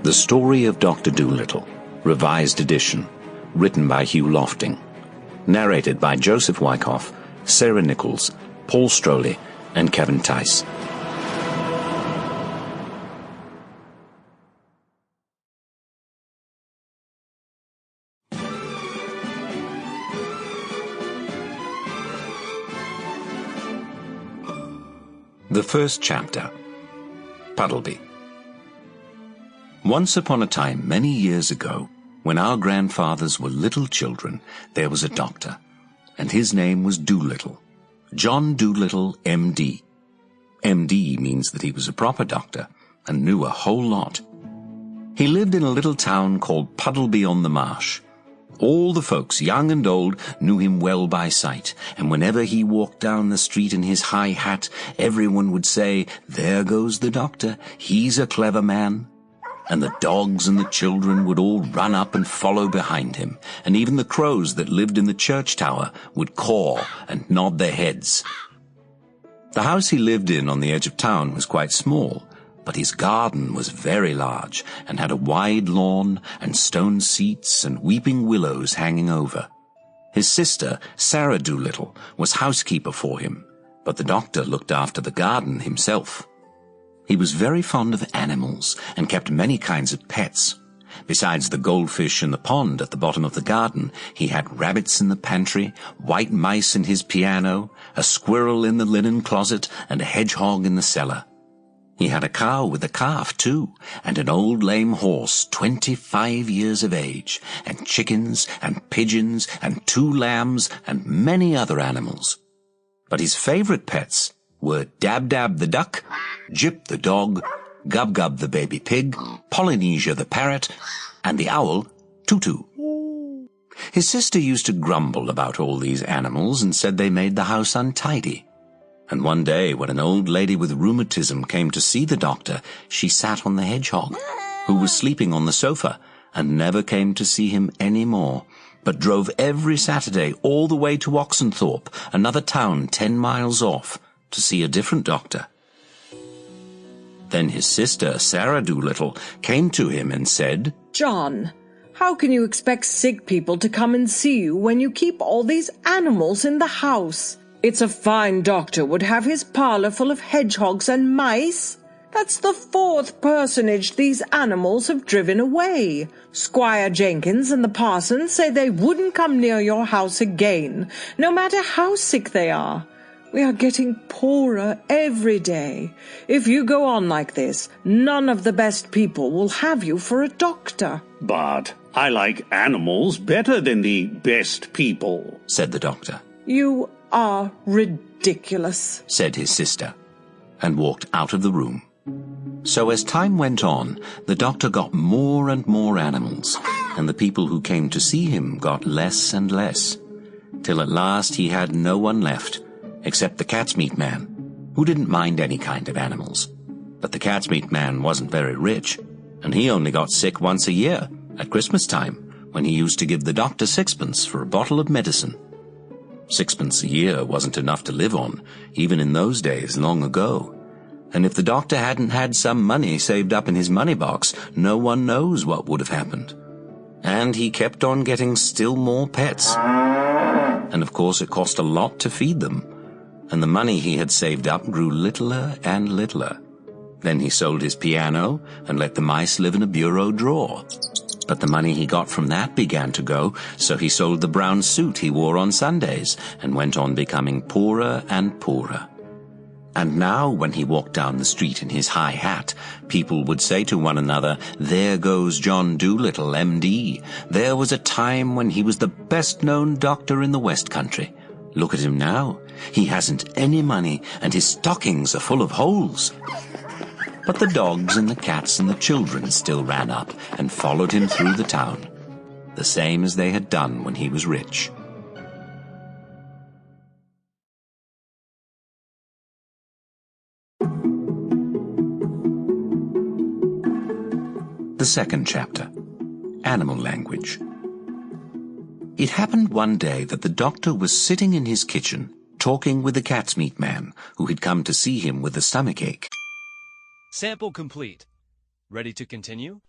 The Story of Dr. Dolittle, Revised Edition, written by Hugh Lofting. Narrated by Joseph Wycoff, Sara Nichols, Paul Stroili, and Kevin Theis. The first chapter. Puddleby. Once upon a time, many years ago, when our grandfathers were little children, there was a doctor, and his name was Dolittle. John Dolittle, M.D. M.D. means that he was a proper doctor and knew a whole lot. He lived in a little town called Puddleby on the Marsh. All the folks, young and old, knew him well by sight, and whenever he walked down the street in his high hat, everyone would say, "There goes the doctor, he's a clever man." And the dogs and the children would all run up and follow behind him, and even the crows that lived in the church tower would caw and nod their heads. The house he lived in on the edge of town was quite small, but his garden was very large and had a wide lawn and stone seats and weeping willows hanging over. His sister, Sara Dolittle, was housekeeper for him, but the doctor looked after the garden himself. He was very fond of animals and kept many kinds of pets. Besides the goldfish in the pond at the bottom of the garden, he had rabbits in the pantry, white mice in his piano, a squirrel in the linen closet, and a hedgehog in the cellar. He had a cow with a calf, too, and an old lame horse, 25 years of age, and chickens and pigeons and 2 lambs and many other animals. But his favorite pets were Dab-Dab the duck, Jip the dog, Gub-Gub the baby pig, Polynesia the parrot, and the owl, Tutu. His sister used to grumble about all these animals and said they made the house untidy. And one day, when an old lady with rheumatism came to see the doctor, she sat on the hedgehog, who was sleeping on the sofa, and never came to see him any more, but drove every Saturday all the way to Oxenthorpe, another town 10 miles off, to see a different doctor. Then his sister, Sara Dolittle, came to him and said, "John, how can you expect sick people to come and see you when you keep all these animals in the house? It's a fine doctor would have his parlour full of hedgehogs and mice. That's the 4th personage these animals have driven away. Squire Jenkins and the parson say they wouldn't come near your house again, no matter how sick they are. We are getting poorer every day. If you go on like this, none of the best people will have you for a doctor." "But I like animals better than the best people," said the doctor. "You are ridiculous," said his sister, and walked out of the room. So as time went on, the doctor got more and more animals, and the people who came to see him got less and less, till at last he had no one left, except the cat's meat man, who didn't mind any kind of animals. But the cat's meat man wasn't very rich, and he only got sick once a year, at Christmas time, when he used to give the doctor 6pence for a bottle of medicine. 6pence a year wasn't enough to live on, even in those days long ago. And if the doctor hadn't had some money saved up in his money box, no one knows what would have happened. And he kept on getting still more pets. And of course it cost a lot to feed them, and the money he had saved up grew littler and littler. Then he sold his piano and let the mice live in a bureau drawer. But the money he got from that began to go, so he sold the brown suit he wore on Sundays and went on becoming poorer and poorer. And now, when he walked down the street in his high hat, people would say to one another, "There goes John Dolittle, M.D. There was a time when he was the best-known doctor in the West Country. Look at him now. He hasn't any money, and his stockings are full of holes." But the dogs and the cats and the children still ran up and followed him through the town, the same as they had done when he was rich. The second chapter. Animal Language. It happened one day that the doctor was sitting in his kitchen, talking with the cat's meat man, who had come to see him with a stomachache. Sample complete. Ready to continue?